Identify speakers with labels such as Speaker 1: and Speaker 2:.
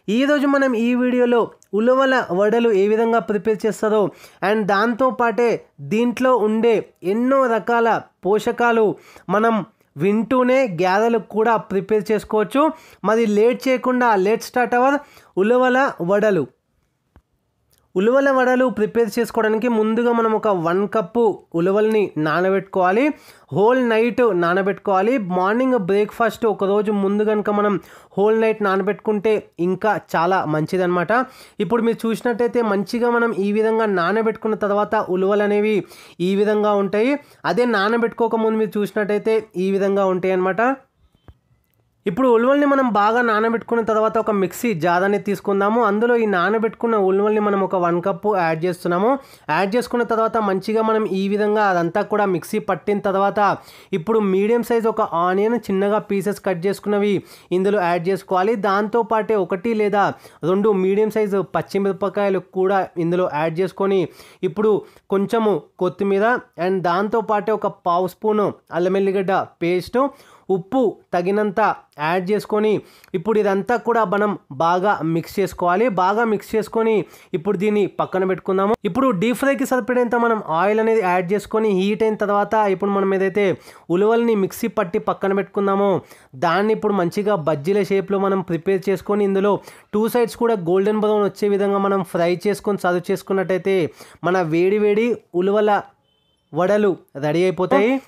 Speaker 1: ఈరోజు మనం ఈ వీడియోలో ఉలవల వడలు ఏ విధంగా ప్రిపేర్ చేస్తారో అండ్ దాంతో పాటే దీంట్లో ఉండే ఎన్నో రకాల పోషకాలు మనం వింటూనే గ్యారెలు కూడా ప్రిపేర్ చేసుకోవచ్చు. మరి లేట్ చేయకుండా లెట్ స్టార్ట్ అవర్ ఉలవల వడలు. ఉలవల వడలు ప్రిపేర్ చేసుకోవడానికి ముందుగా మనం ఒక 1 కప్పు ఉలవల్ని నానబెట్టుకోవాలి. హోల్ నైట్ నానబెట్టుకోవాలి. మార్నింగ్ బ్రేక్ఫాస్ట్ ఒక రోజు ముందు కనుక మనం హోల్ నైట్ నానబెట్టుకుంటే ఇంకా చాలా మంచిదన్నమాట. ఇప్పుడు మీరు చూసినట్టయితే మంచిగా మనం ఈ విధంగా నానబెట్టుకున్న తర్వాత ఉలవలు అనేవి ఈ విధంగా ఉంటాయి. అదే నానబెట్టుకోకముందు మీరు చూసినట్టయితే ఈ విధంగా ఉంటాయి అన్నమాట. ఇప్పుడు ఉలవల్ని మనం బాగా నానబెట్టుకున్న తర్వాత ఒక మిక్సీ జార్ అనేది తీసుకుందాము. అందులో ఈ నానబెట్టుకున్న ఉలవల్ని మనం ఒక 1 కప్పు యాడ్ చేస్తున్నాము. యాడ్ చేసుకున్న తర్వాత మంచిగా మనం ఈ విధంగా అదంతా కూడా మిక్సీ పట్టిన తర్వాత ఇప్పుడు మీడియం సైజ్ ఒక ఆనియన్ చిన్నగా పీసెస్ కట్ చేసుకున్నవి ఇందులో యాడ్ చేసుకోవాలి. దాంతోపాటే 1 లేదా 2 మీడియం సైజు పచ్చిమిరపకాయలు కూడా ఇందులో యాడ్ చేసుకొని ఇప్పుడు కొంచెము కొత్తిమీర అండ్ దాంతోపాటే ఒక 1/2 స్పూను అల్లం వెల్లిగడ్డ పేస్టు, ఉప్పు తగినంత యాడ్ చేసుకొని ఇప్పుడు ఇదంతా కూడా మనం బాగా మిక్స్ చేసుకోవాలి. బాగా మిక్స్ చేసుకొని ఇప్పుడు దీన్ని పక్కన పెట్టుకుందాము. ఇప్పుడు డీప్ ఫ్రైకి సరిపడేంత మనం ఆయిల్ అనేది యాడ్ చేసుకొని హీట్ అయిన తర్వాత ఇప్పుడు మనం ఏదైతే ఉలవల్ని మిక్సీ పట్టి పక్కన పెట్టుకుందామో దాన్ని ఇప్పుడు మంచిగా బజ్జీల షేప్లో మనం ప్రిపేర్ చేసుకొని ఇందులో 2 సైడ్స్ కూడా గోల్డెన్ బ్రౌన్ వచ్చే విధంగా మనం ఫ్రై చేసుకొని సర్వ్ చేసుకున్నట్టయితే మన వేడి వేడి ఉలవల వడలు రెడీ అయిపోతాయి.